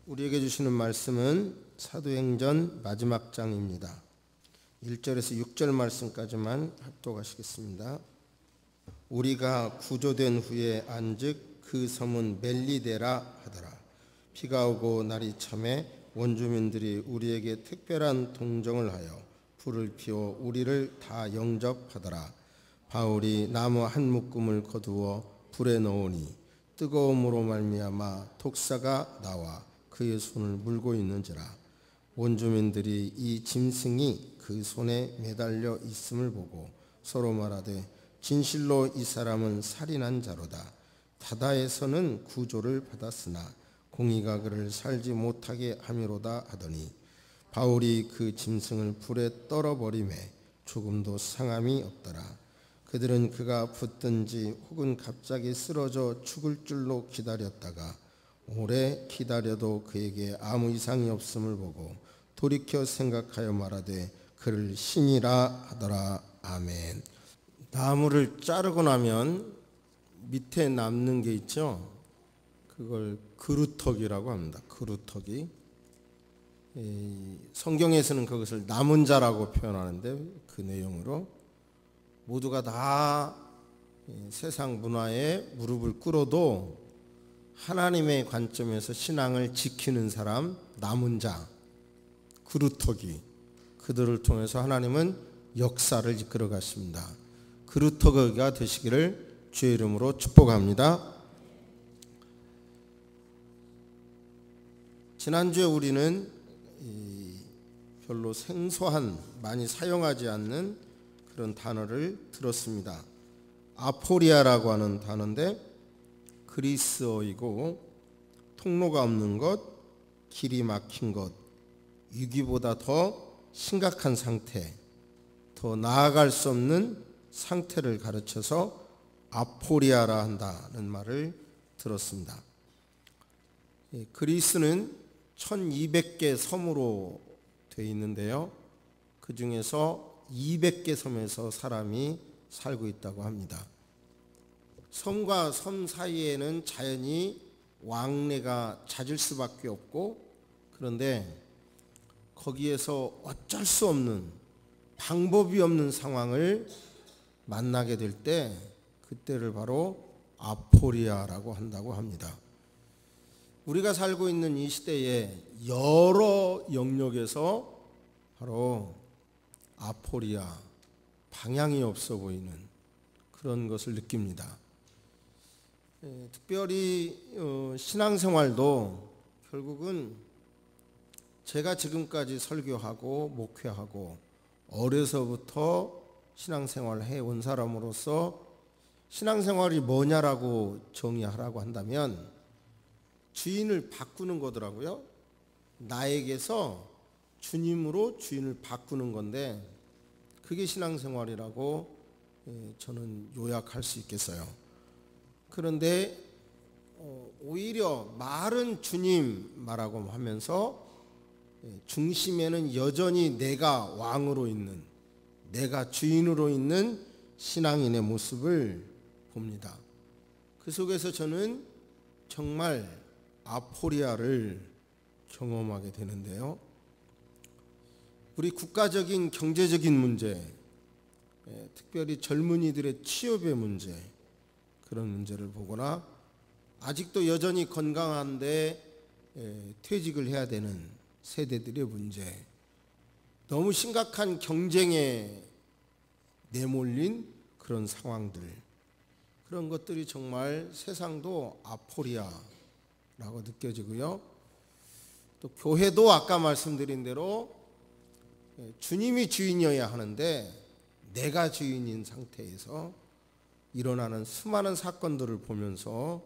우리에게 주시는 말씀은 사도행전 마지막 장입니다. 1절에서 6절 말씀까지만 합독하시겠습니다. 우리가 구조된 후에 안즉 그 섬은 멜리데라 하더라. 비가 오고 날이 참에 원주민들이 우리에게 특별한 동정을 하여 불을 피워 우리를 다 영접하더라. 바울이 나무 한 묶음을 거두어 불에 넣으니 뜨거움으로 말미암아 독사가 나와 그의 손을 물고 있는지라. 원주민들이 이 짐승이 그 손에 매달려 있음을 보고 서로 말하되 진실로 이 사람은 살인한 자로다. 다다에서는 구조를 받았으나 공의가 그를 살지 못하게 함이로다 하더니 바울이 그 짐승을 불에 떨어버리매 조금도 상함이 없더라. 그들은 그가 붙든지 혹은 갑자기 쓰러져 죽을 줄로 기다렸다가 오래 기다려도 그에게 아무 이상이 없음을 보고 돌이켜 생각하여 말하되 그를 신이라 하더라. 아멘. 나무를 자르고 나면 밑에 남는 게 있죠. 그걸 그루터기라고 합니다. 그루터기. 성경에서는 그것을 남은 자라고 표현하는데 그 내용으로 모두가 다 세상 문화에 무릎을 꿇어도 하나님의 관점에서 신앙을 지키는 사람, 남은 자, 그루터기, 그들을 통해서 하나님은 역사를 이끌어 가십니다. 그루터기가 되시기를 주의 이름으로 축복합니다. 지난주에 우리는 별로 생소한, 많이 사용하지 않는 그런 단어를 들었습니다. 아포리아라고 하는 단어인데 그리스어이고 통로가 없는 것, 길이 막힌 것, 위기보다 더 심각한 상태, 더 나아갈 수 없는 상태를 가르쳐서 아포리아라 한다는 말을 들었습니다. 그리스는 1200개 섬으로 되어 있는데요. 그 중에서 200개 섬에서 사람이 살고 있다고 합니다. 섬과 섬 사이에는 자연히 왕래가 잦을 수밖에 없고, 그런데 거기에서 어쩔 수 없는, 방법이 없는 상황을 만나게 될 때 그때를 바로 아포리아라고 한다고 합니다. 우리가 살고 있는 이 시대에 여러 영역에서 바로 아포리아, 방향이 없어 보이는 그런 것을 느낍니다. 특별히 신앙생활도 결국은 제가 지금까지 설교하고 목회하고 어려서부터 신앙생활을 해온 사람으로서 신앙생활이 뭐냐라고 정의하라고 한다면 주인을 바꾸는 거더라고요. 나에게서 주님으로 주인을 바꾸는 건데 그게 신앙생활이라고 저는 요약할 수 있겠어요. 그런데 오히려 말은 주님 말하고 하면서 중심에는 여전히 내가 왕으로 있는, 내가 주인으로 있는 신앙인의 모습을 봅니다. 그 속에서 저는 정말 아포리아를 경험하게 되는데요. 우리 국가적인 경제적인 문제, 특별히 젊은이들의 취업의 문제, 그런 문제를 보거나 아직도 여전히 건강한데 퇴직을 해야 되는 세대들의 문제, 너무 심각한 경쟁에 내몰린 그런 상황들, 그런 것들이 정말 세상도 아포리아라고 느껴지고요. 또 교회도 아까 말씀드린 대로 주님이 주인이어야 하는데 내가 주인인 상태에서 일어나는 수많은 사건들을 보면서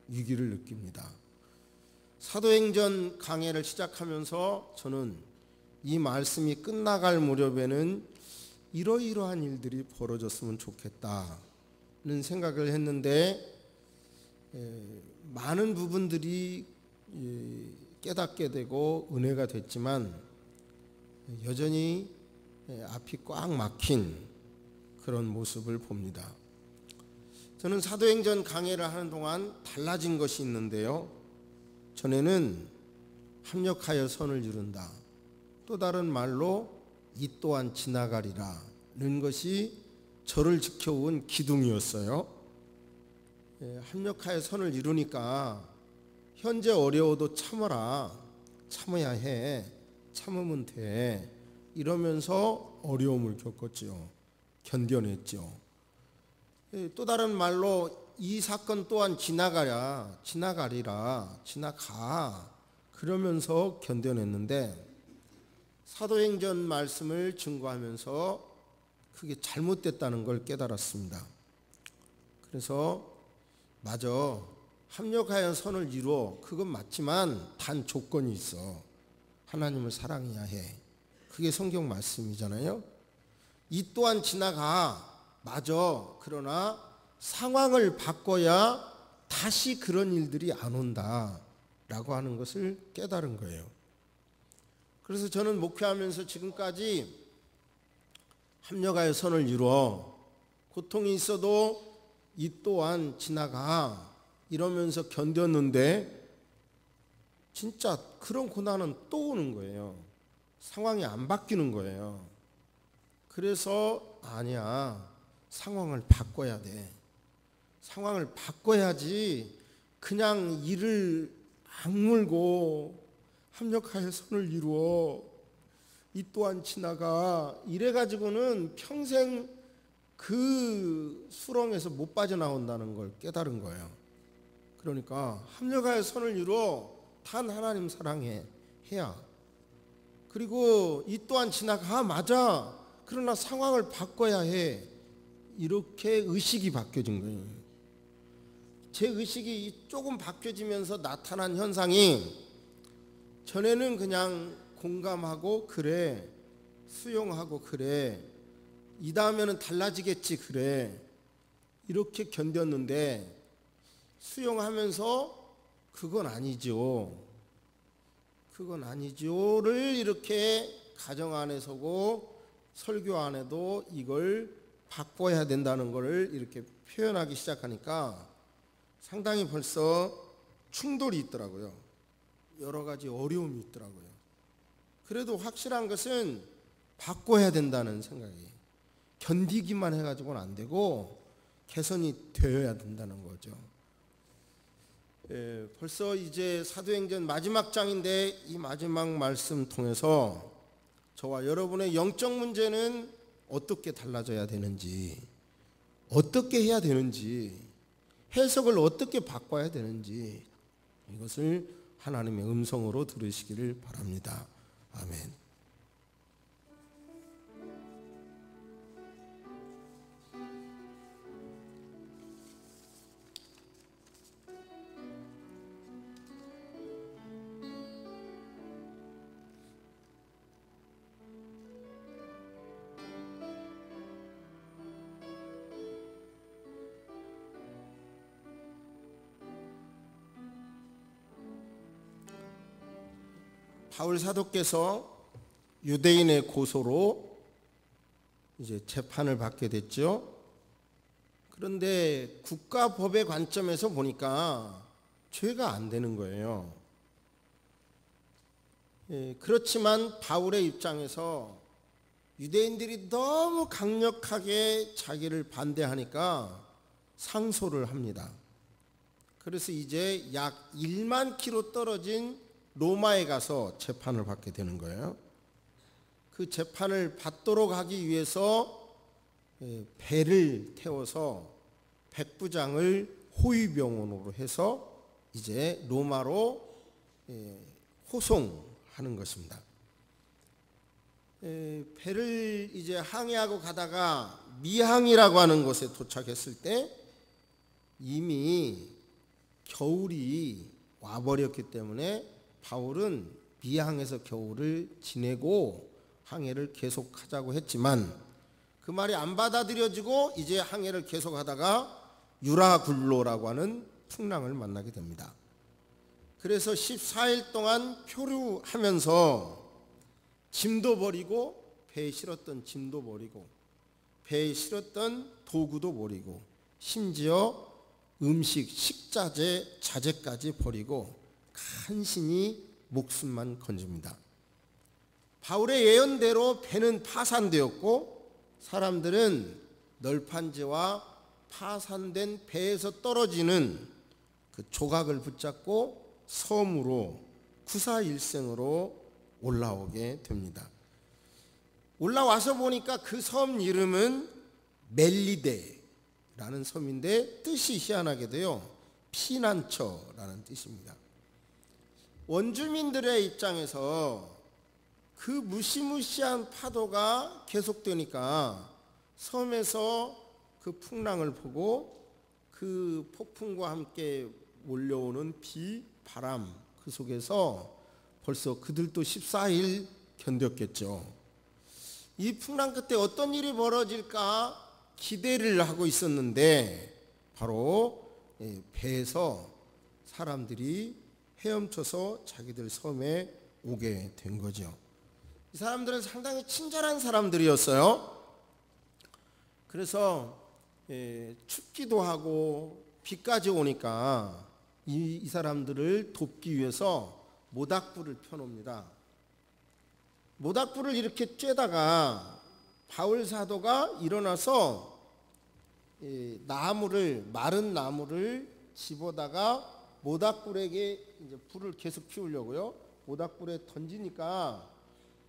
위기를 느낍니다. 사도행전 강해를 시작하면서 저는 이 말씀이 끝나갈 무렵에는 이러이러한 일들이 벌어졌으면 좋겠다는 생각을 했는데 많은 부분들이 깨닫게 되고 은혜가 됐지만 여전히 앞이 꽉 막힌 그런 모습을 봅니다. 저는 사도행전 강해를 하는 동안 달라진 것이 있는데요. 전에는 합력하여 선을 이룬다. 또 다른 말로 이 또한 지나가리라는 것이 저를 지켜온 기둥이었어요. 합력하여 선을 이루니까 현재 어려워도 참아라. 참아야 해. 참으면 돼. 이러면서 어려움을 겪었죠. 견뎌냈죠. 또 다른 말로 이 사건 또한 지나가리라. 지나가. 그러면서 견뎌냈는데 사도행전 말씀을 증거하면서 그게 잘못됐다는 걸 깨달았습니다. 그래서 맞아. 합력하여 선을 이루어. 그건 맞지만 단 조건이 있어. 하나님을 사랑해야 해. 그게 성경 말씀이잖아요. 이 또한 지나가. 맞아. 그러나 상황을 바꿔야 다시 그런 일들이 안 온다 라고 하는 것을 깨달은 거예요. 그래서 저는 목회하면서 지금까지 합력하여 선을 이루어. 고통이 있어도 이 또한 지나가. 이러면서 견뎠는데 진짜 그런 고난은 또 오는 거예요. 상황이 안 바뀌는 거예요. 그래서 아니야. 상황을 바꿔야 돼. 상황을 바꿔야지 그냥 이를 악물고 합력하여 선을 이루어. 이 또한 지나가. 이래가지고는 평생 그 수렁에서 못 빠져나온다는 걸 깨달은 거예요. 그러니까 합력하여 선을 이루어. 단 하나님 사랑해. 해야. 그리고 이 또한 지나가. 맞아. 그러나 상황을 바꿔야 해. 이렇게 의식이 바뀌어진 거예요. 제 의식이 조금 바뀌어지면서 나타난 현상이 전에는 그냥 공감하고 그래. 수용하고 그래. 이 다음에는 달라지겠지 그래. 이렇게 견뎠는데 수용하면서 그건 아니죠. 그건 아니죠를 이렇게 가정 안에 서고 설교 안에도 이걸 바꿔야 된다는 것을 이렇게 표현하기 시작하니까 상당히 벌써 충돌이 있더라고요. 여러 가지 어려움이 있더라고요. 그래도 확실한 것은 바꿔야 된다는 생각이, 견디기만 해가지고는 안 되고 개선이 되어야 된다는 거죠. 벌써 이제 사도행전 마지막 장인데 이 마지막 말씀 통해서 저와 여러분의 영적 문제는 어떻게 달라져야 되는지, 어떻게 해야 되는지, 해석을 어떻게 바꿔야 되는지 이것을 하나님의 음성으로 들으시기를 바랍니다. 아멘. 바울 사도께서 유대인의 고소로 이제 재판을 받게 됐죠. 그런데 국가법의 관점에서 보니까 죄가 안 되는 거예요. 그렇지만 바울의 입장에서 유대인들이 너무 강력하게 자기를 반대하니까 상소를 합니다. 그래서 이제 약 1만 킬로 떨어진 로마에 가서 재판을 받게 되는 거예요. 그 재판을 받도록 하기 위해서 배를 태워서 백부장을 호위병원으로 해서 이제 로마로 호송하는 것입니다. 배를 이제 항해하고 가다가 미항이라고 하는 곳에 도착했을 때 이미 겨울이 와버렸기 때문에 바울은 미항에서 겨울을 지내고 항해를 계속하자고 했지만 그 말이 안 받아들여지고 이제 항해를 계속하다가 유라굴로라고 하는 풍랑을 만나게 됩니다. 그래서 14일 동안 표류하면서 짐도 버리고 배에 실었던 짐도 버리고 배에 실었던 도구도 버리고 심지어 음식, 식자재, 자재까지 버리고 간신히 목숨만 건집니다. 바울의 예언대로 배는 파산되었고 사람들은 널판지와 파산된 배에서 떨어지는 그 조각을 붙잡고 섬으로 구사일생으로 올라오게 됩니다. 올라와서 보니까 그 섬 이름은 멜리데라는 섬인데 뜻이 희한하게도요, 피난처라는 뜻입니다. 원주민들의 입장에서 그 무시무시한 파도가 계속되니까 섬에서 그 풍랑을 보고 그 폭풍과 함께 몰려오는 비, 바람, 그 속에서 벌써 그들도 14일 견뎠겠죠. 이 풍랑 끝에 어떤 일이 벌어질까 기대를 하고 있었는데 바로 배에서 사람들이 헤엄쳐서 자기들 섬에 오게 된 거죠. 이 사람들은 상당히 친절한 사람들이었어요. 그래서 춥기도 하고 비까지 오니까 이 사람들을 돕기 위해서 모닥불을 펴놓습니다. 모닥불을 이렇게 쬐다가 바울 사도가 일어나서 마른 나무를 집어다가 모닥불에게 이제 불을 계속 피우려고요. 모닥불에 던지니까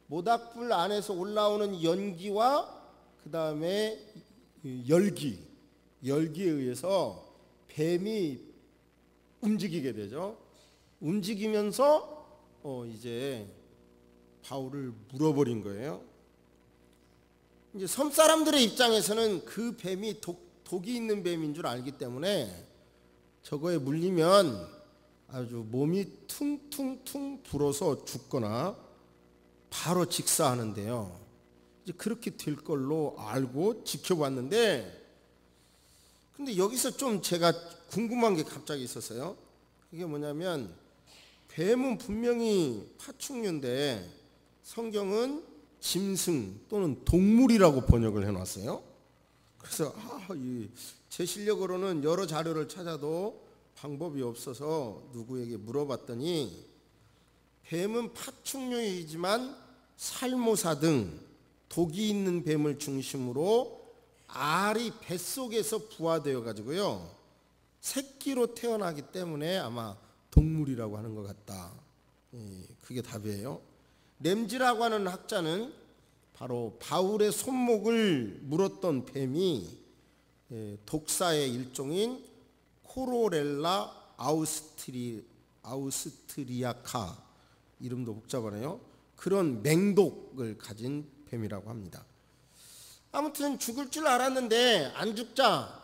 모닥불 안에서 올라오는 연기와 그 다음에 열기에 의해서 뱀이 움직이게 되죠. 움직이면서 이제 바울을 물어버린 거예요. 이제 섬 사람들의 입장에서는 그 뱀이 독이 있는 뱀인 줄 알기 때문에 저거에 물리면 아주 몸이 퉁퉁퉁 불어서 죽거나 바로 직사하는데요. 이제 그렇게 될 걸로 알고 지켜봤는데, 근데 여기서 좀 제가 궁금한 게 갑자기 있었어요. 그게 뭐냐면 뱀은 분명히 파충류인데 성경은 짐승 또는 동물이라고 번역을 해놨어요. 그래서 제 실력으로는 여러 자료를 찾아도 방법이 없어서 누구에게 물어봤더니 뱀은 파충류이지만 살모사 등 독이 있는 뱀을 중심으로 알이 뱃속에서 부화되어 가지고요 새끼로 태어나기 때문에 아마 동물이라고 하는 것 같다. 그게 답이에요. 램지라고 하는 학자는 바로 바울의 손목을 물었던 뱀이 독사의 일종인 코로렐라 아우스트리아카, 이름도 복잡하네요. 그런 맹독을 가진 뱀이라고 합니다. 아무튼 죽을 줄 알았는데 안 죽자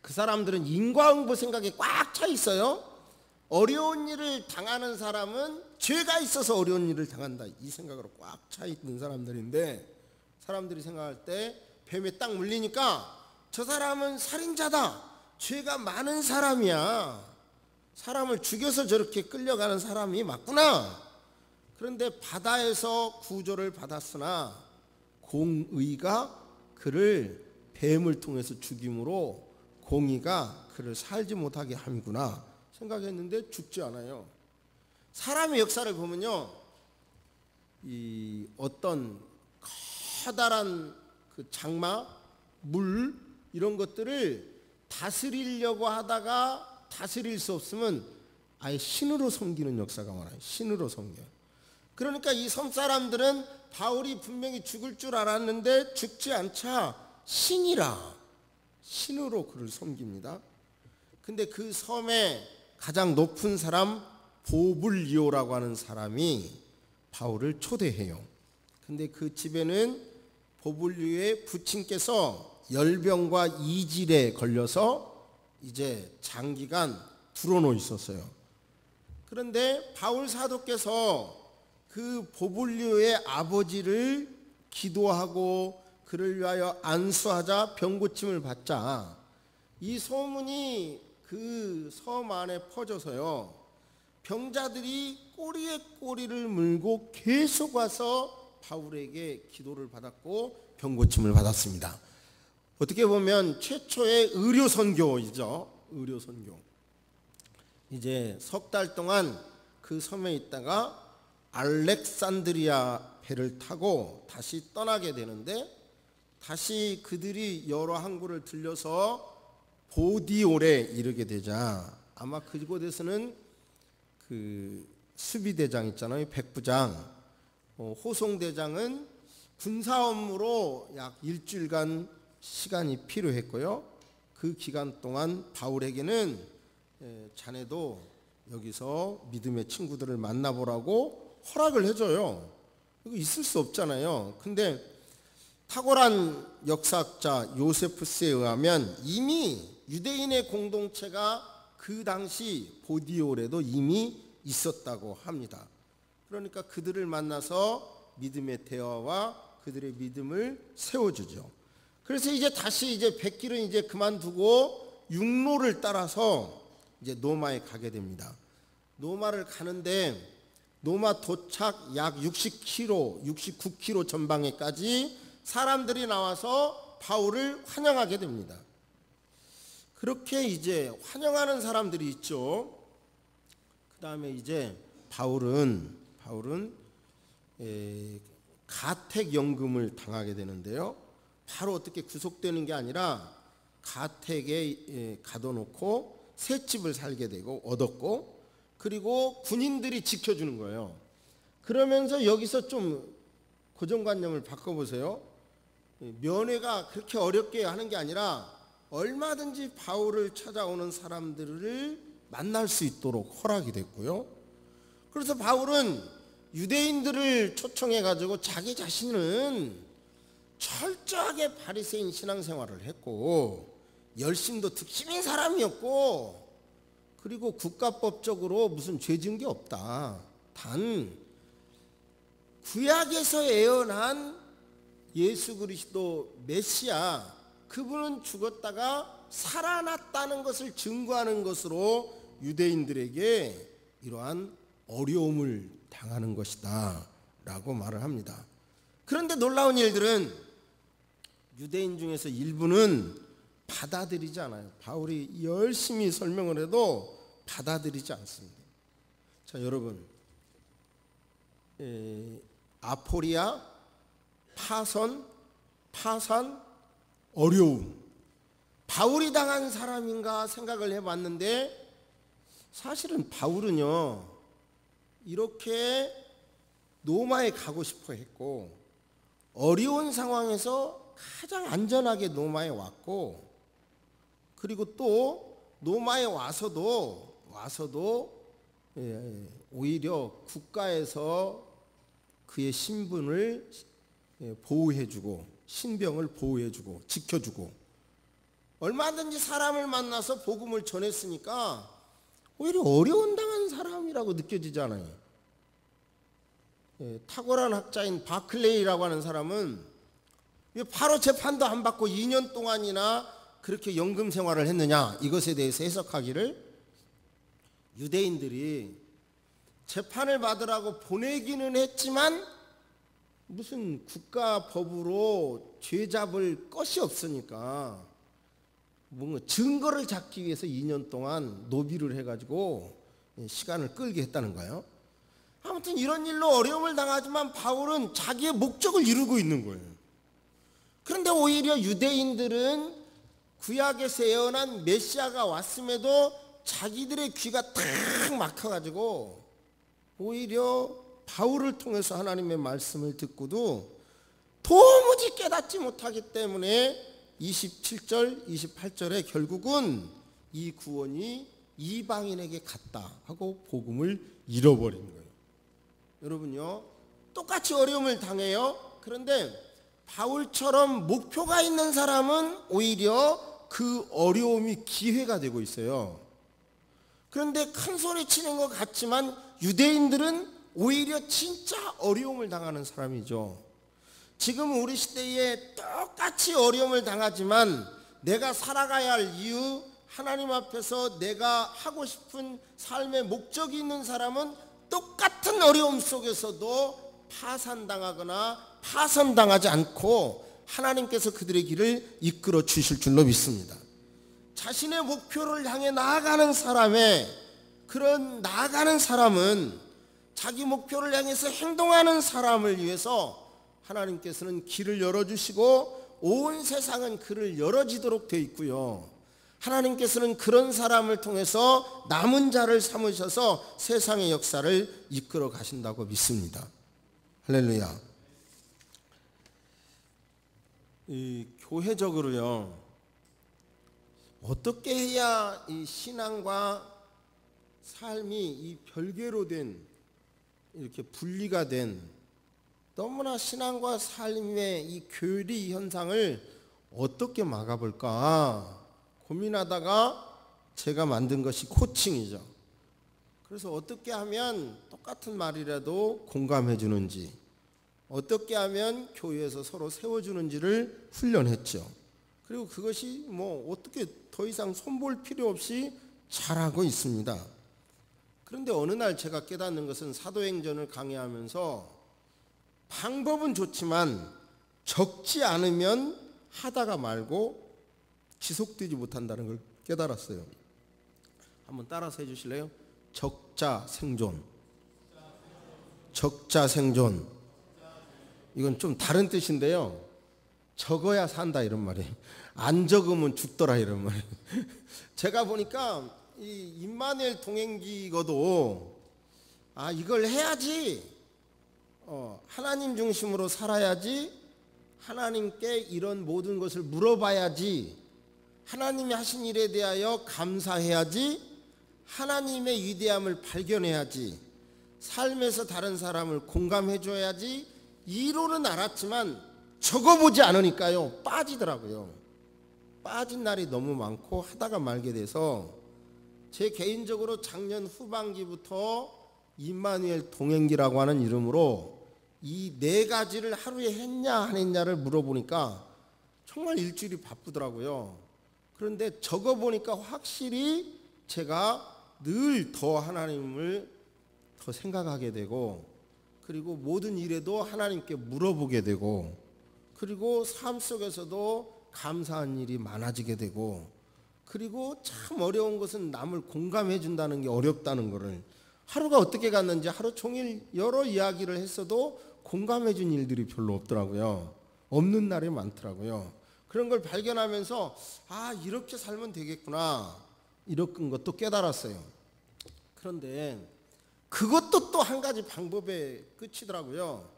그 사람들은 인과응보 생각에 꽉 차 있어요. 어려운 일을 당하는 사람은 죄가 있어서 어려운 일을 당한다, 이 생각으로 꽉 차 있는 사람들인데, 사람들이 생각할 때 뱀에 딱 물리니까 저 사람은 살인자다, 죄가 많은 사람이야, 사람을 죽여서 저렇게 끌려가는 사람이 맞구나. 그런데 바다에서 구조를 받았으나 공의가 그를 뱀을 통해서 죽임으로 공의가 그를 살지 못하게 함이구나 생각했는데 죽지 않아요. 사람의 역사를 보면요, 이 어떤 커다란 그 장마, 물 이런 것들을 다스리려고 하다가 다스릴 수 없으면 아예 신으로 섬기는 역사가 많아요. 신으로 섬겨요. 그러니까 이 섬 사람들은 바울이 분명히 죽을 줄 알았는데 죽지 않자 신으로 그를 섬깁니다. 근데 그 섬의 가장 높은 사람 보블리오라고 하는 사람이 바울을 초대해요. 근데 그 집에는 보블리오의 부친께서 열병과 이질에 걸려서 이제 장기간 불어넣어 있었어요. 그런데 바울 사도께서 그 보블리오의 아버지를 기도하고 그를 위하여 안수하자 병고침을 받자 이 소문이 그 섬 안에 퍼져서요, 병자들이 꼬리에 꼬리를 물고 계속 와서 바울에게 기도를 받았고 병고침을 받았습니다. 어떻게 보면 최초의 의료 선교이죠. 의료 선교. 이제 석 달 동안 그 섬에 있다가 알렉산드리아 배를 타고 다시 떠나게 되는데, 다시 그들이 여러 항구를 들려서 보디올에 이르게 되자, 아마 그곳에서는 그 수비대장 있잖아요, 백부장, 호송대장은 군사 업무로 약 일주일간 시간이 필요했고요. 그 기간 동안 바울에게는 자네도 여기서 믿음의 친구들을 만나보라고 허락을 해줘요. 이거 있을 수 없잖아요. 근데 탁월한 역사학자 요세푸스에 의하면 이미 유대인의 공동체가 그 당시 보디올에도 이미 있었다고 합니다. 그러니까 그들을 만나서 믿음의 대화와 그들의 믿음을 세워주죠. 그래서 이제 다시 백길은 이제 그만두고 육로를 따라서 이제 노마에 가게 됩니다. 노마를 가는데 노마 도착 약 60km, 69km 전방에까지 사람들이 나와서 바울을 환영하게 됩니다. 그렇게 이제 환영하는 사람들이 있죠. 그 다음에 이제 바울은 가택연금을 당하게 되는데요. 바로 어떻게 구속되는 게 아니라 가택에 가둬놓고 셋집을 살게 되고 얻었고, 그리고 군인들이 지켜주는 거예요. 그러면서 여기서 좀 고정관념을 바꿔보세요. 면회가 그렇게 어렵게 하는 게 아니라 얼마든지 바울을 찾아오는 사람들을 만날 수 있도록 허락이 됐고요. 그래서 바울은 유대인들을 초청해 가지고 자기 자신은 철저하게 바리새인 신앙생활을 했고 열심도 득심인 사람이었고, 그리고 국가법적으로 무슨 죄 지은 게 없다. 단 구약에서 예언한 예수 그리스도 메시아, 그분은 죽었다가 살아났다는 것을 증거하는 것으로 유대인들에게 이러한 어려움을 당하는 것이다 라고 말을 합니다. 그런데 놀라운 일들은 유대인 중에서 일부는 받아들이지 않아요. 바울이 열심히 설명을 해도 받아들이지 않습니다. 자, 여러분, 아포리아, 파산, 어려움, 바울이 당한 사람인가 생각을 해봤는데, 사실은 바울은요 이렇게 노마에 가고 싶어 했고 어려운 상황에서 가장 안전하게 노마에 왔고, 그리고 또 노마에 와서도 오히려 국가에서 그의 신분을 보호해주고 신병을 보호해주고 지켜주고 얼마든지 사람을 만나서 복음을 전했으니까 오히려 어려운 당한 사람이라고 느껴지잖아요. 탁월한 학자인 바클레이라고 하는 사람은 바로 재판도 안 받고 2년 동안이나 그렇게 연금 생활을 했느냐, 이것에 대해서 해석하기를, 유대인들이 재판을 받으라고 보내기는 했지만 무슨 국가법으로 죄 잡을 것이 없으니까 뭔가 증거를 잡기 위해서 2년 동안 노비를 해가지고 시간을 끌게 했다는 거예요. 아무튼 이런 일로 어려움을 당하지만 바울은 자기의 목적을 이루고 있는 거예요. 그런데 오히려 유대인들은 구약에서 예언한 메시아가 왔음에도 자기들의 귀가 탁 막혀가지고 오히려 바울을 통해서 하나님의 말씀을 듣고도 도무지 깨닫지 못하기 때문에 27절, 28절에 결국은 이 구원이 이방인에게 갔다 하고 복음을 잃어버린 거예요. 여러분요, 똑같이 어려움을 당해요. 그런데 바울처럼 목표가 있는 사람은 오히려 그 어려움이 기회가 되고 있어요. 그런데 큰 소리 치는 것 같지만 유대인들은 오히려 진짜 어려움을 당하는 사람이죠. 지금 우리 시대에 똑같이 어려움을 당하지만 내가 살아가야 할 이유, 하나님 앞에서 내가 하고 싶은 삶의 목적이 있는 사람은 똑같은 어려움 속에서도 파산당하거나 파선당하지 않고 하나님께서 그들의 길을 이끌어 주실 줄로 믿습니다. 자신의 목표를 향해 나아가는 사람의 그런 나아가는 사람은, 자기 목표를 향해서 행동하는 사람을 위해서 하나님께서는 길을 열어주시고 온 세상은 그를 열어지도록 되어 있고요. 하나님께서는 그런 사람을 통해서 남은 자를 삼으셔서 세상의 역사를 이끌어 가신다고 믿습니다. 할렐루야. 이 교회적으로요, 어떻게 해야 이 신앙과 삶이 이 별개로 된, 이렇게 분리가 된, 너무나 신앙과 삶의 이 괴리 현상을 어떻게 막아볼까 고민하다가 제가 만든 것이 코칭이죠. 그래서 어떻게 하면 똑같은 말이라도 공감해 주는지, 어떻게 하면 교회에서 서로 세워주는지를 훈련했죠. 그리고 그것이 뭐 어떻게 더 이상 손볼 필요 없이 잘하고 있습니다. 그런데 어느 날 제가 깨닫는 것은, 사도행전을 강의하면서 방법은 좋지만 적지 않으면 하다가 말고 지속되지 못한다는 걸 깨달았어요. 한번 따라서 해주실래요? 적자 생존. 적자 생존. 이건 좀 다른 뜻인데요, 적어야 산다 이런 말이에요. 안 적으면 죽더라 이런 말이에요. 제가 보니까 이 임마누엘 동행기거도 이걸 해야지, 하나님 중심으로 살아야지, 하나님께 이런 모든 것을 물어봐야지, 하나님이 하신 일에 대하여 감사해야지, 하나님의 위대함을 발견해야지, 삶에서 다른 사람을 공감해 줘야지, 이론은 알았지만 적어보지 않으니까요 빠지더라고요. 빠진 날이 너무 많고 하다가 말게 돼서, 제 개인적으로 작년 후반기부터 임마누엘 동행기라고 하는 이름으로 이 4가지를 하루에 했냐 안 했냐를 물어보니까 정말 일주일이 바쁘더라고요. 그런데 적어보니까 확실히 제가 늘 더 하나님을 더 생각하게 되고, 그리고 모든 일에도 하나님께 물어보게 되고, 그리고 삶 속에서도 감사한 일이 많아지게 되고, 그리고 참 어려운 것은 남을 공감해 준다는 게 어렵다는 것을, 하루가 어떻게 갔는지 하루 종일 여러 이야기를 했어도 공감해 준 일들이 별로 없더라고요. 없는 날이 많더라고요. 그런 걸 발견하면서 이렇게 살면 되겠구나, 이런 것도 깨달았어요. 그런데 그것도 또 한 가지 방법의 끝이더라고요.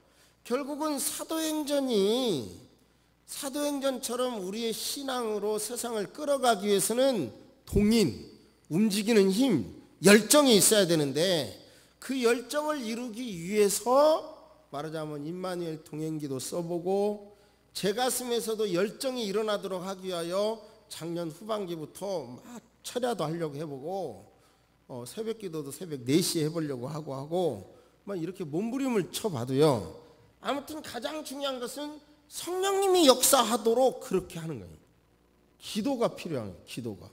결국은 사도행전처럼 우리의 신앙으로 세상을 끌어가기 위해서는 동인, 움직이는 힘, 열정이 있어야 되는데, 그 열정을 이루기 위해서 말하자면 임마누엘 동행기도 써보고, 제 가슴에서도 열정이 일어나도록 하기 위하여 작년 후반기부터 막 철야도 하려고 해보고, 새벽 기도도 새벽 4시에 해보려고 하고 막 이렇게 몸부림을 쳐봐도요, 아무튼 가장 중요한 것은 성령님이 역사하도록 그렇게 하는 거예요. 기도가 필요한 거예요. 기도가.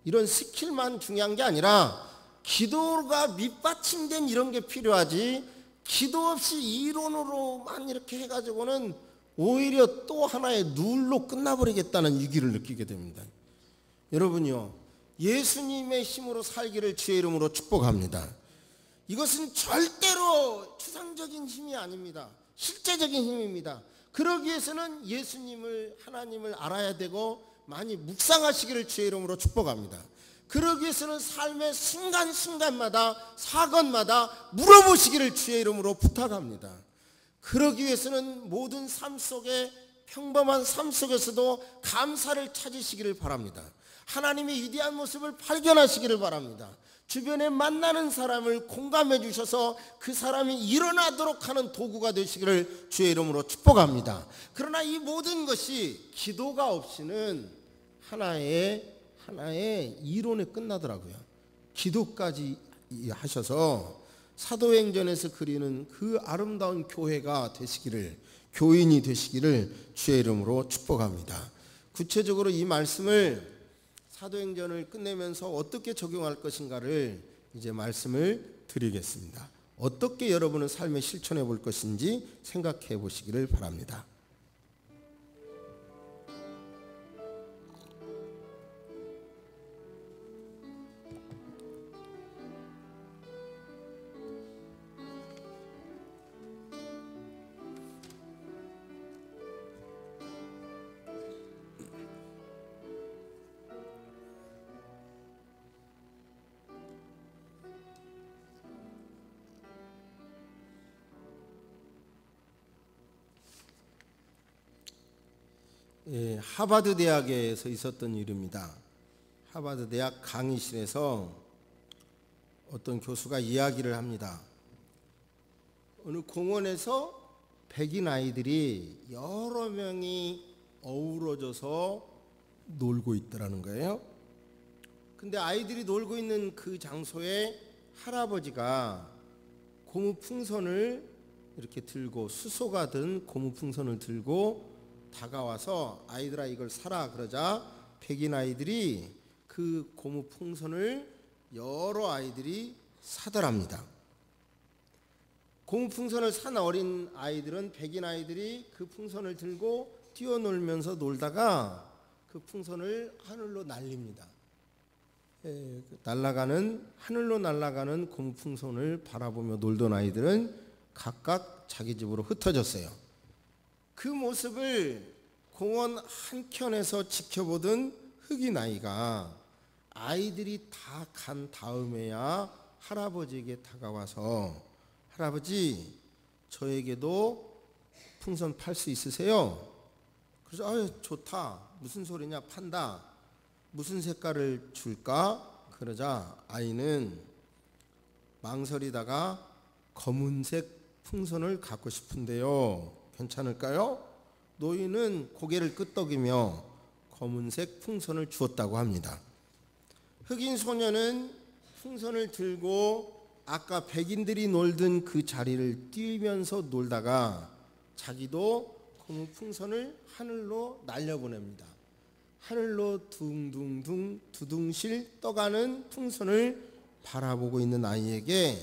이런 스킬만 중요한 게 아니라 기도가 밑받침된 이런 게 필요하지, 기도 없이 이론으로만 이렇게 해가지고는 오히려 또 하나의 누울로 끝나버리겠다는 위기를 느끼게 됩니다. 여러분이요, 예수님의 힘으로 살기를 주의 이름으로 축복합니다. 이것은 절대로 추상적인 힘이 아닙니다. 실제적인 힘입니다. 그러기 위해서는 예수님을, 하나님을 알아야 되고 많이 묵상하시기를 주의 이름으로 축복합니다. 그러기 위해서는 삶의 순간순간마다, 사건마다 물어보시기를 주의 이름으로 부탁합니다. 그러기 위해서는 모든 삶 속에, 평범한 삶 속에서도 감사를 찾으시기를 바랍니다. 하나님의 위대한 모습을 발견하시기를 바랍니다. 주변에 만나는 사람을 공감해 주셔서 그 사람이 일어나도록 하는 도구가 되시기를 주의 이름으로 축복합니다. 그러나 이 모든 것이 기도가 없이는 하나의 이론에 끝나더라고요. 기도까지 하셔서 사도행전에서 그리는 그 아름다운 교회가 되시기를, 교인이 되시기를 주의 이름으로 축복합니다. 구체적으로 이 말씀을 사도행전을 끝내면서 어떻게 적용할 것인가를 이제 말씀을 드리겠습니다. 어떻게 여러분은 삶에 실천해 볼 것인지 생각해 보시기를 바랍니다. 하버드 대학에서 있었던 일입니다. 하버드 대학 강의실에서 어떤 교수가 이야기를 합니다. 어느 공원에서 백인 아이들이 여러 명이 어우러져서 놀고 있더라는 거예요. 근데 아이들이 놀고 있는 그 장소에 할아버지가 고무풍선을 이렇게 들고, 수소가 든 고무풍선을 들고 다가와서 아이들아 이걸 사라 그러자 백인 아이들이 그 고무풍선을 여러 아이들이 사더랍니다. 고무풍선을 산 어린 아이들은, 백인 아이들이 그 풍선을 들고 뛰어놀면서 놀다가 그 풍선을 하늘로 날립니다. 하늘로 날아가는 고무풍선을 바라보며 놀던 아이들은 각각 자기 집으로 흩어졌어요. 그 모습을 공원 한켠에서 지켜보던 흑인 아이가 아이들이 다 간 다음에야 할아버지에게 다가와서, 할아버지 저에게도 풍선 팔 수 있으세요? 그래서 아유 좋다, 무슨 소리냐, 판다, 무슨 색깔을 줄까? 그러자 아이는 망설이다가 검은색 풍선을 갖고 싶은데요, 괜찮을까요? 노인은 고개를 끄덕이며 검은색 풍선을 주었다고 합니다. 흑인 소녀는 풍선을 들고 아까 백인들이 놀던 그 자리를 뛰면서 놀다가 자기도 그 풍선을 하늘로 날려보냅니다. 하늘로 둥둥둥 두둥실 떠가는 풍선을 바라보고 있는 아이에게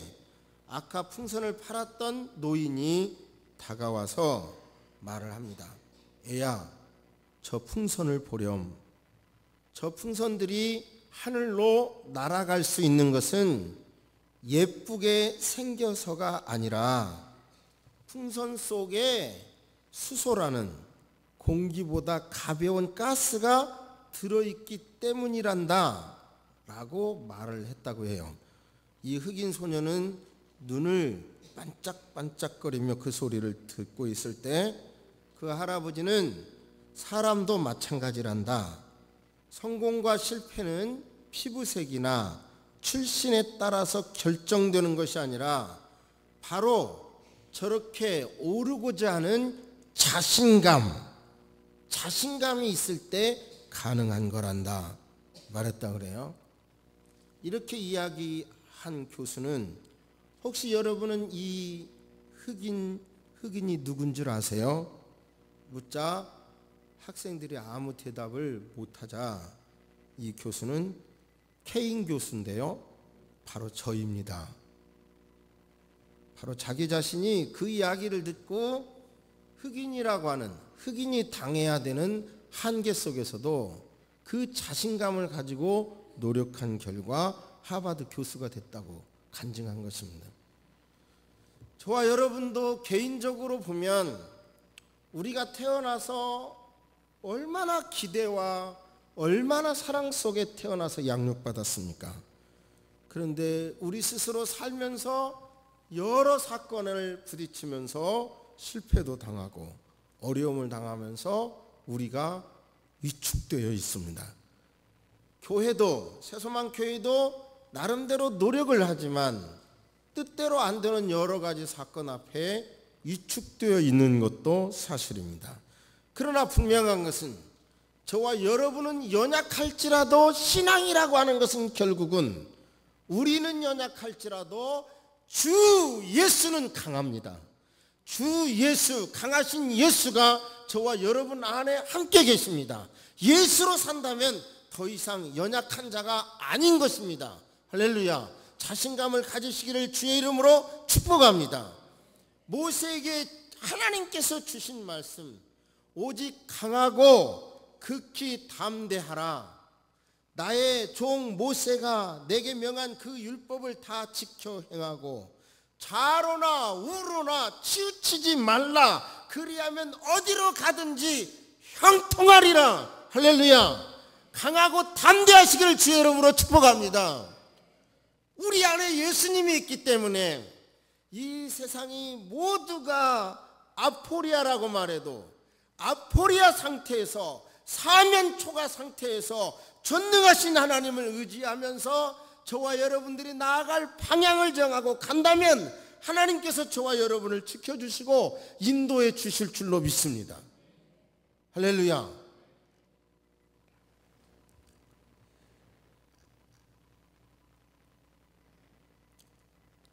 아까 풍선을 팔았던 노인이 다가와서 말을 합니다. 애야, 저 풍선을 보렴. 저 풍선들이 하늘로 날아갈 수 있는 것은 예쁘게 생겨서가 아니라 풍선 속에 수소라는 공기보다 가벼운 가스가 들어있기 때문이란다 라고 말을 했다고 해요. 이 흑인 소녀는 눈을 반짝반짝거리며 그 소리를 듣고 있을 때 그 할아버지는 사람도 마찬가지란다. 성공과 실패는 피부색이나 출신에 따라서 결정되는 것이 아니라 바로 저렇게 오르고자 하는 자신감이 있을 때 가능한 거란다 말했다 그래요. 이렇게 이야기한 교수는, 혹시 여러분은 이 흑인이 누군 줄 아세요? 묻자 학생들이 아무 대답을 못하자 이 교수는, 케인 교수인데요, 바로 저입니다. 바로 자기 자신이 그 이야기를 듣고 흑인이라고 하는, 흑인이 당해야 되는 한계 속에서도 그 자신감을 가지고 노력한 결과 하버드 교수가 됐다고 간증한 것입니다. 저와 여러분도 개인적으로 보면 우리가 태어나서 얼마나 기대와 얼마나 사랑 속에 태어나서 양육받았습니까? 그런데 우리 스스로 살면서 여러 사건을 부딪히면서 실패도 당하고 어려움을 당하면서 우리가 위축되어 있습니다. 교회도, 새소망교회도 나름대로 노력을 하지만 뜻대로 안 되는 여러 가지 사건 앞에 위축되어 있는 것도 사실입니다. 그러나 분명한 것은 저와 여러분은 연약할지라도 신앙이라고 하는 것은 결국은 우리는 연약할지라도 주 예수는 강합니다. 주 예수, 강하신 예수가 저와 여러분 안에 함께 계십니다. 예수로 산다면 더 이상 연약한 자가 아닌 것입니다. 할렐루야. 자신감을 가지시기를 주의 이름으로 축복합니다. 모세에게 하나님께서 주신 말씀, 오직 강하고 극히 담대하라. 나의 종 모세가 내게 명한 그 율법을 다 지켜 행하고 좌로나 우로나 치우치지 말라. 그리하면 어디로 가든지 형통하리라. 할렐루야. 강하고 담대하시기를 주의 이름으로 축복합니다. 우리 안에 예수님이 있기 때문에 이 세상이 모두가 아포리아라고 말해도, 아포리아 상태에서, 사면초가 상태에서 전능하신 하나님을 의지하면서 저와 여러분들이 나아갈 방향을 정하고 간다면 하나님께서 저와 여러분을 지켜주시고 인도해 주실 줄로 믿습니다. 할렐루야.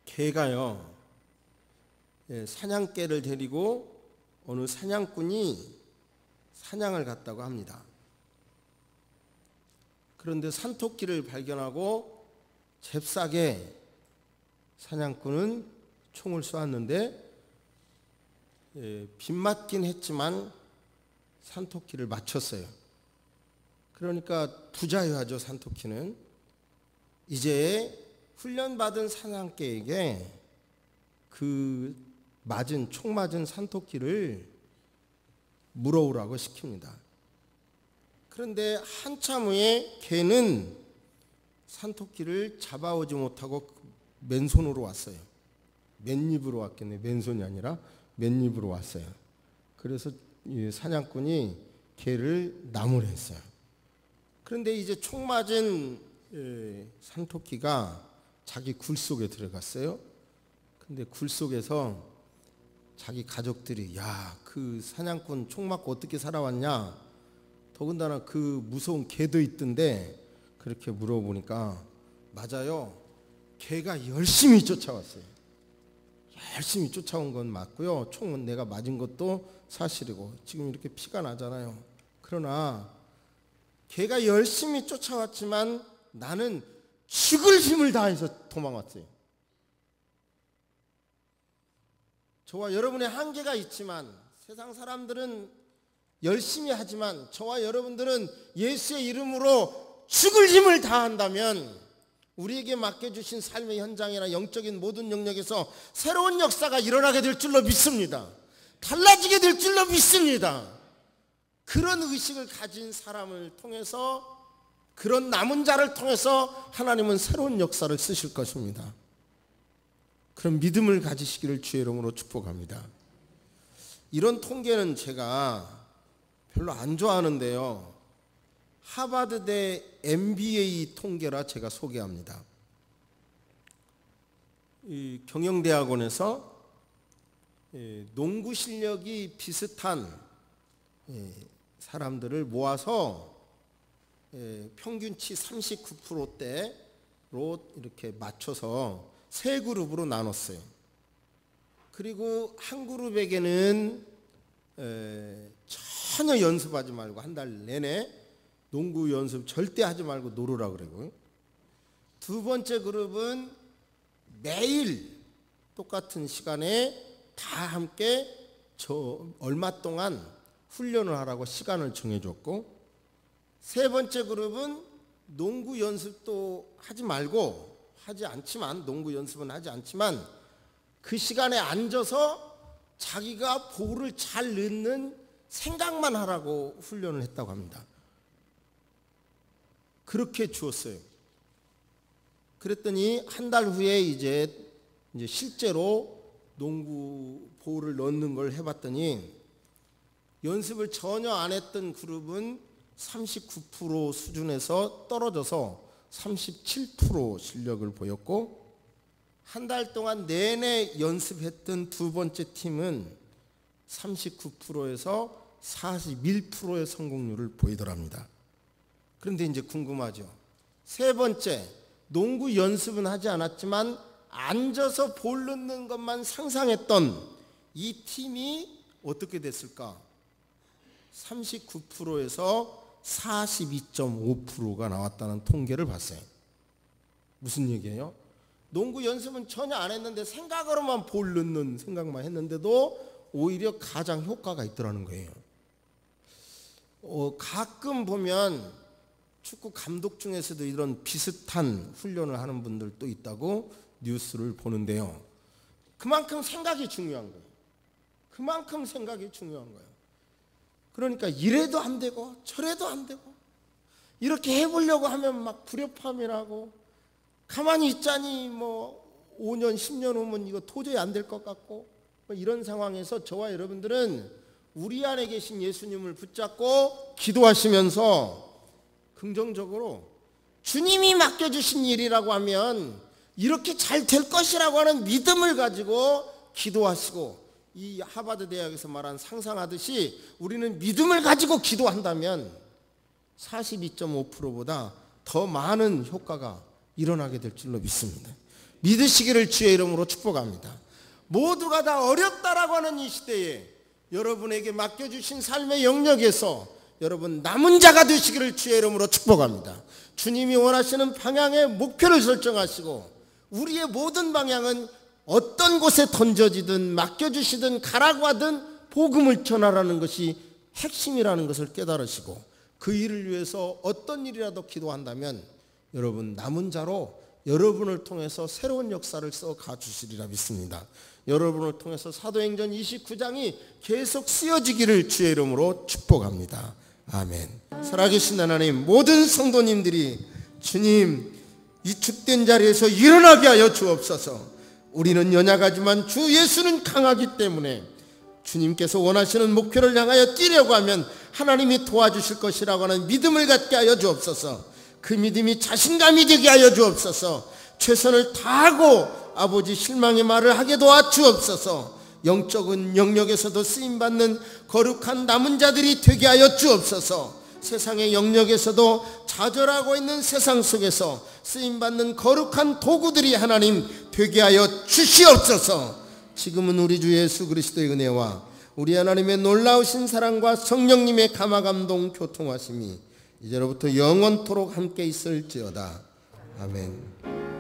개가요, 사냥개를 데리고 어느 사냥꾼이 사냥을 갔다고 합니다. 그런데 산토끼를 발견하고 잽싸게 사냥꾼은 총을 쏘았는데 빗맞긴 했지만 산토끼를 맞췄어요. 그러니까 부자유하죠, 산토끼는. 이제 훈련받은 사냥개에게 그 총 맞은 산토끼를 물어오라고 시킵니다. 그런데 한참 후에 개는 산토끼를 잡아오지 못하고 맨손으로 왔어요. 맨입으로 왔겠네. 맨손이 아니라 맨입으로 왔어요. 그래서 이 사냥꾼이 개를 나무랬어요. 그런데 이제 총 맞은 산토끼가 자기 굴 속에 들어갔어요. 근데 굴 속에서 자기 가족들이, 야, 그 사냥꾼 총 맞고 어떻게 살아왔냐, 더군다나 그 무서운 개도 있던데, 그렇게 물어보니까 맞아요, 개가 열심히 쫓아왔어요. 열심히 쫓아온 건 맞고요, 총은 내가 맞은 것도 사실이고 지금 이렇게 피가 나잖아요. 그러나 개가 열심히 쫓아왔지만 나는 죽을 힘을 다해서 도망왔어요. 저와 여러분의 한계가 있지만, 세상 사람들은 열심히 하지만 저와 여러분들은 예수의 이름으로 죽을 힘을 다한다면 우리에게 맡겨주신 삶의 현장이나 영적인 모든 영역에서 새로운 역사가 일어나게 될 줄로 믿습니다. 달라지게 될 줄로 믿습니다. 그런 의식을 가진 사람을 통해서, 그런 남은 자를 통해서 하나님은 새로운 역사를 쓰실 것입니다. 그런 믿음을 가지시기를 주의 이름으로 축복합니다. 이런 통계는 제가 별로 안 좋아하는데요, 하버드대 MBA 통계라 제가 소개합니다. 이 경영대학원에서 농구 실력이 비슷한 사람들을 모아서 평균치 39%대로 이렇게 맞춰서 세 그룹으로 나눴어요. 그리고 한 그룹에게는 전혀 연습하지 말고 한 달 내내 농구 연습 절대 하지 말고 놀으라 그러고요. 두 번째 그룹은 매일 똑같은 시간에 다 함께 얼마 동안 훈련을 하라고 시간을 정해줬고, 세 번째 그룹은 농구 연습도 하지 않지만 농구 연습은 하지 않지만 그 시간에 앉아서 자기가 볼을 잘 넣는 생각만 하라고 훈련을 했다고 합니다. 그렇게 주었어요. 그랬더니 한 달 후에 이제 실제로 농구 볼을 넣는 걸 해봤더니 연습을 전혀 안 했던 그룹은 39% 수준에서 떨어져서 37% 실력을 보였고, 한 달 동안 내내 연습했던 두 번째 팀은 39%에서 41%의 성공률을 보이더랍니다. 그런데 이제 궁금하죠. 세 번째, 농구 연습은 하지 않았지만 앉아서 볼 넣는 것만 상상했던 이 팀이 어떻게 됐을까? 39%에서 42.5%가 나왔다는 통계를 봤어요. 무슨 얘기예요? 농구 연습은 전혀 안 했는데 생각으로만 볼 넣는 생각만 했는데도 오히려 가장 효과가 있더라는 거예요. 가끔 보면 축구 감독 중에서도 이런 비슷한 훈련을 하는 분들도 있다고 뉴스를 보는데요. 그만큼 생각이 중요한 거예요. 그만큼 생각이 중요한 거예요. 그러니까 이래도 안 되고 저래도 안 되고 이렇게 해보려고 하면 막 불협화음이라고, 가만히 있자니 뭐 5년 10년 후면 이거 도저히 안 될 것 같고, 이런 상황에서 저와 여러분들은 우리 안에 계신 예수님을 붙잡고 기도하시면서 긍정적으로 주님이 맡겨주신 일이라고 하면 이렇게 잘 될 것이라고 하는 믿음을 가지고 기도하시고, 이 하버드 대학에서 말한 상상하듯이 우리는 믿음을 가지고 기도한다면 42.5%보다 더 많은 효과가 일어나게 될 줄로 믿습니다. 믿으시기를 주의 이름으로 축복합니다. 모두가 다 어렵다라고 하는 이 시대에 여러분에게 맡겨주신 삶의 영역에서 여러분 남은 자가 되시기를 주의 이름으로 축복합니다. 주님이 원하시는 방향의 목표를 설정하시고, 우리의 모든 방향은 어떤 곳에 던져지든 맡겨주시든 가라고 하든 복음을 전하라는 것이 핵심이라는 것을 깨달으시고, 그 일을 위해서 어떤 일이라도 기도한다면 여러분 남은 자로 여러분을 통해서 새로운 역사를 써 가주시리라 믿습니다. 여러분을 통해서 사도행전 29장이 계속 쓰여지기를 주의 이름으로 축복합니다. 아멘. 살아계신 하나님, 모든 성도님들이 주님 이 축된 자리에서 일어나게 하여 주옵소서. 우리는 연약하지만 주 예수는 강하기 때문에 주님께서 원하시는 목표를 향하여 뛰려고 하면 하나님이 도와주실 것이라고 하는 믿음을 갖게 하여 주옵소서. 그 믿음이 자신감이 되게 하여 주옵소서. 최선을 다하고 아버지 실망의 말을 하게 도와 주옵소서. 영적인 영역에서도 쓰임받는 거룩한 남은 자들이 되게 하여 주옵소서. 세상의 영역에서도 좌절하고 있는 세상 속에서 쓰임받는 거룩한 도구들이 하나님 되게 하여 주시옵소서. 지금은 우리 주 예수 그리스도의 은혜와 우리 하나님의 놀라우신 사랑과 성령님의 감화감동 교통하심이 이제로부터 영원토록 함께 있을지어다. 아멘.